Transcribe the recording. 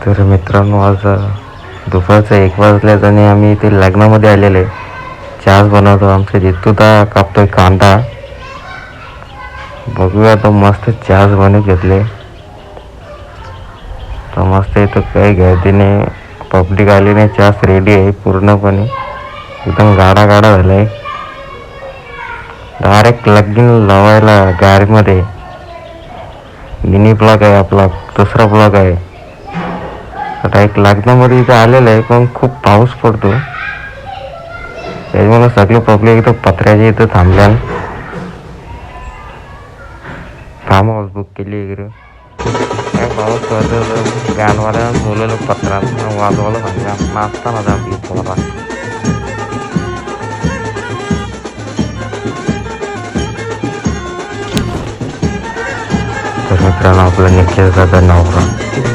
तर मित्रांनो, आज दुपारचं 1 वाजल्याचं आणि आम्ही इथे लग्नामध्ये आलेले. चहाच बनवतो. आमच्या जितूदा कापतोय कांदा. बघूया तो मस्त चहाच बनवून घेतले. तर मस्त इथं काही गर्दीने पब्लिक आली नाही. चहाच रेडी आहे पूर्णपणे. एकदम गाडा गाडा झालाय. डायरेक्ट लगीन लावायला गाडीमध्ये. मिनी ब्लॉक आहे आपला, दुसरा ब्लॉक आहे. आता एक लग्नामध्ये इथं आलेलं आहे, पण खूप पाऊस पडतो. त्याच्यामुळे सगळे पब्लिक इथं पत्र्याच्या इथं थांबल्या. फार्म हाऊस बुक केली इकडे. काय पाऊस पडतो, गाणवाल्या बोलवलं पत्रात वाजवायला सांगा. नाचताना जा आपली पोरा. तर मित्रांनो, आपला निखिल दादा नवरा